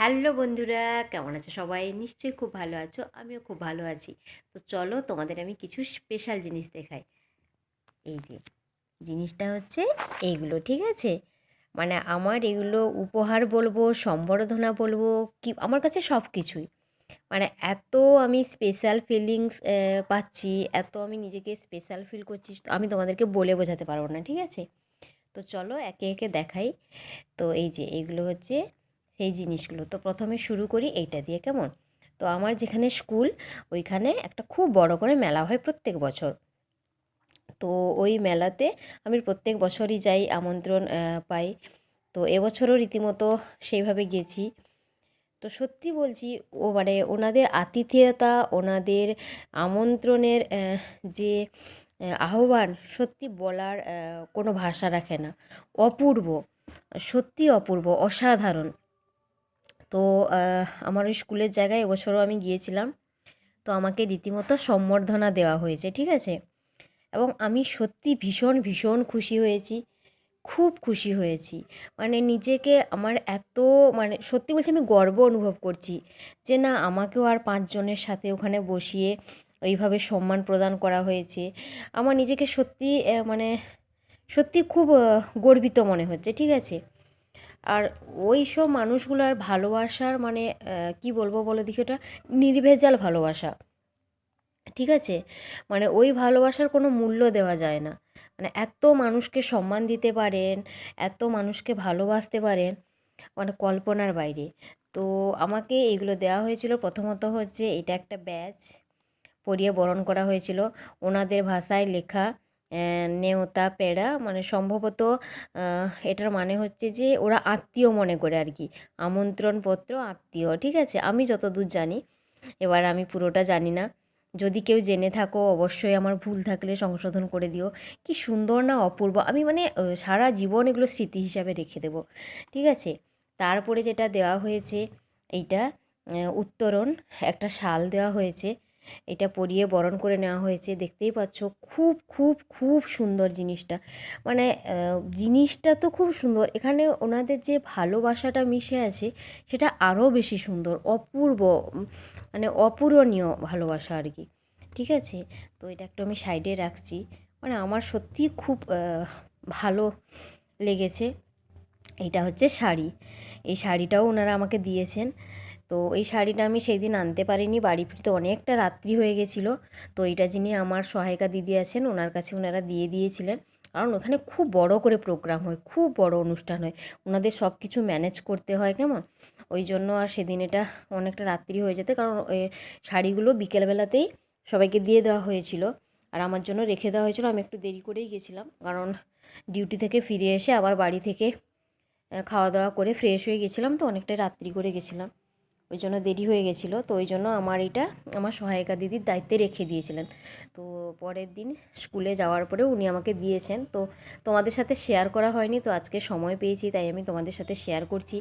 Hello বন্ধুরা, কেমন আছো সবাই? নিশ্চয়ই খুব ভালো আছো। আমিও খুব ভালো আছি। তো চলো তোমাদের আমি কিছু স্পেশাল জিনিস দেখাই। এই যে জিনিসটা হচ্ছে এইগুলো, ঠিক আছে? মানে আমার এগুলো উপহার বলবো, সম্বর্ধনা বলবো, কি আমার কাছে সব কিছুই। মানে এত আমি স্পেশাল ফিলিংস পাচ্ছি, এত আমি নিজেকে স্পেশাল ফিল করছি, আমি তোমাদেরকে বলে বোঝাতে পারবো না, ঠিক আছে? তো চলো একে একে দেখাই। তো এই যে এইগুলো হচ্ছে সেই জিনিসগুলো। তো প্রথমে শুরু করি এইটা দিয়ে, কেমন? তো আমার যেখানে স্কুল, ওইখানে একটা খুব বড় করে মেলা হয় প্রত্যেক বছর। তো ওই মেলাতে আমি প্রত্যেক বছরই যাই, আমন্ত্রণ পাই। তো এবছরও রীতিমতো সেইভাবে গেছি। তো সত্যি বলছি, ও মানে ওনাদের আতিথেয়তা, ওনাদের আমন্ত্রণের যে আহ্বান, সত্যি বলার কোনো ভাষা রাখে না। অপূর্ব, সত্যি অপূর্ব, অসাধারণ। তো আমার ওই স্কুলের জায়গায় এবছরও আমি গিয়েছিলাম। তো আমাকে রীতিমতো সম্বর্ধনা দেওয়া হয়েছে, ঠিক আছে? এবং আমি সত্যি ভীষণ ভীষণ খুশি হয়েছি, খুব খুশি হয়েছি। মানে নিজেকে আমার এত, মানে সত্যি বলছি, আমি গর্ব অনুভব করছি যে না, আমাকেও আর পাঁচজনের সাথে ওখানে বসিয়ে ওইভাবে সম্মান প্রদান করা হয়েছে। আমার নিজেকে সত্যি মানে সত্যি খুব গর্বিত মনে হচ্ছে, ঠিক আছে? আর ওই সব মানুষগুলার ভালোবাসার মানে কী বলবো বলো দেখি, ওটা নির্ভেজাল ভালোবাসা, ঠিক আছে? মানে ওই ভালোবাসার কোনো মূল্য দেওয়া যায় না। মানে এত মানুষকে সম্মান দিতে পারেন, এত মানুষকে ভালোবাসতে পারেন, মানে কল্পনার বাইরে। তো আমাকে এগুলো দেওয়া হয়েছিল। প্রথমত হচ্ছে এটা একটা ব্যাজ পরিয়ে বরণ করা হয়েছিল, ওনাদের ভাষায় লেখা নেওতা পেড়া, মানে সম্ভবত এটার মানে হচ্ছে যে ওরা আত্মীয় মনে করে আর কি, আমন্ত্রণপত্র আত্মীয়, ঠিক আছে? আমি যতদূর জানি, এবার আমি পুরোটা জানি না। যদি কেউ জেনে থাকো অবশ্যই আমার ভুল থাকলে সংশোধন করে দিও। কি সুন্দর না, অপূর্ব! আমি মানে সারা জীবন এগুলো স্মৃতি হিসাবে রেখে দেবো, ঠিক আছে? তারপরে যেটা দেওয়া হয়েছে এইটা উত্তরণ, একটা শাল দেওয়া হয়েছে। এটা পরিয়ে বরণ করে নেওয়া হয়েছে, দেখতেই পাচ্ছ। খুব খুব খুব সুন্দর জিনিসটা। মানে জিনিসটা তো খুব সুন্দর, এখানে ওনাদের যে ভালোবাসাটা মিশে আছে সেটা আরও বেশি সুন্দর, অপূর্ব, মানে অপূরণীয় ভালোবাসা আর কি, ঠিক আছে? তো এটা একটু আমি সাইডে রাখছি। মানে আমার সত্যিই খুব ভালো লেগেছে। এইটা হচ্ছে শাড়ি। এই শাড়িটাও ওনারা আমাকে দিয়েছেন। তো এই শাড়িটা আমি সেই দিন আনতে পারিনি, বাড়ি ফিরতে অনেকটা রাত্রি হয়ে গেছিলো। তো এইটা যিনি আমার সহায়িকা দিদি আছেন, ওনার কাছে ওনারা দিয়ে দিয়েছিলেন। কারণ ওখানে খুব বড় করে প্রোগ্রাম হয়, খুব বড় অনুষ্ঠান হয়, ওনাদের সব কিছু ম্যানেজ করতে হয়, কেমন? ওই জন্য আর সেদিন এটা অনেকটা রাত্রি হয়ে যেতে, কারণ ওই শাড়িগুলো বিকেলবেলাতেই সবাইকে দিয়ে দেওয়া হয়েছিল। আর আমার জন্য রেখে দেওয়া হয়েছিল। আমি একটু দেরি করেই গেছিলাম, কারণ ডিউটি থেকে ফিরে এসে আবার বাড়ি থেকে খাওয়া দাওয়া করে ফ্রেশ হয়ে গেছিলাম, তো অনেকটাই রাত্রি করে গেছিলাম, ওই জন্য দেরি হয়ে গেছিলো। তো ওই জন্য আমার এটা আমার সহায়িকা দিদির দায়িত্বে রেখে দিয়েছিলেন। তো পরের দিন স্কুলে যাওয়ার পরে উনি আমাকে দিয়েছেন। তো তোমাদের সাথে শেয়ার করা হয়নি, তো আজকে সময় পেয়েছি তাই আমি তোমাদের সাথে শেয়ার করছি।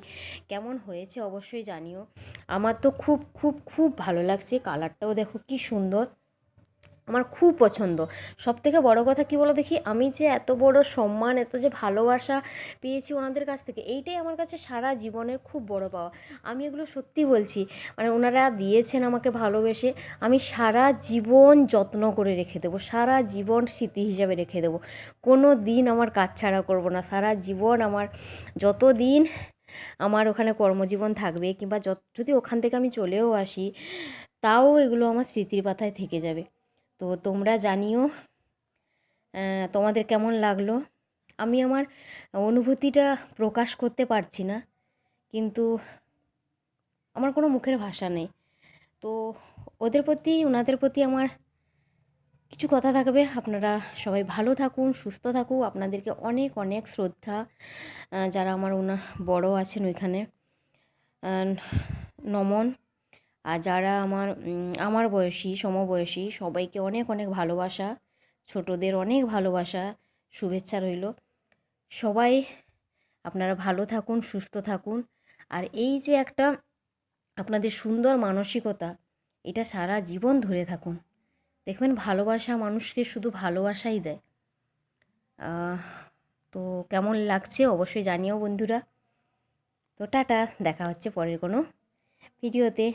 কেমন হয়েছে অবশ্যই জানিও। আমার তো খুব খুব খুব ভালো লাগছে, কালারটাও দেখো কি সুন্দর, আমার খুব পছন্দ। সবথেকে বড় কথা কী বলো দেখি, আমি যে এত বড় সম্মান, এত যে ভালোবাসা পেয়েছি ওনাদের কাছ থেকে, এইটাই আমার কাছে সারা জীবনের খুব বড় পাওয়া। আমি এগুলো সত্যি বলছি, মানে ওনারা দিয়েছেন আমাকে ভালোবেসে, আমি সারা জীবন যত্ন করে রেখে দেবো, সারা জীবন স্মৃতি হিসাবে রেখে দেবো। কোনো দিন আমার কাছছাড়া করব না, সারা জীবন আমার, যত দিন আমার ওখানে কর্মজীবন থাকবে, কিংবা যদি ওখান থেকে আমি চলেও আসি, তাও এগুলো আমার স্মৃতির পাতায় থেকে যাবে। তো তোমরা জানিও তোমাদের কেমন লাগলো। আমি আমার অনুভূতিটা প্রকাশ করতে পারছি না, কিন্তু আমার কোনো মুখের ভাষা নেই। তো ওদের প্রতি, ওনাদের প্রতি আমার কিছু কথা থাকবে। আপনারা সবাই ভালো থাকুন, সুস্থ থাকুন। আপনাদেরকে অনেক অনেক শ্রদ্ধা, যারা আমার বড় আছেন ওইখানে, নমন। আর যারা আমার বয়সী, সমবয়সী, সবাইকে অনেক অনেক ভালোবাসা, ছোটদের অনেক ভালোবাসা, শুভেচ্ছা রইল। সবাই আপনারা ভালো থাকুন, সুস্থ থাকুন। আর এই যে একটা আপনাদের সুন্দর মানসিকতা, এটা সারা জীবন ধরে থাকুন। দেখবেন ভালোবাসা মানুষকে শুধু ভালোবাসাই দেয়। তো কেমন লাগছে অবশ্যই জানিও বন্ধুরা। তো টাটা, দেখা হচ্ছে পরের কোনো ভিডিওতে।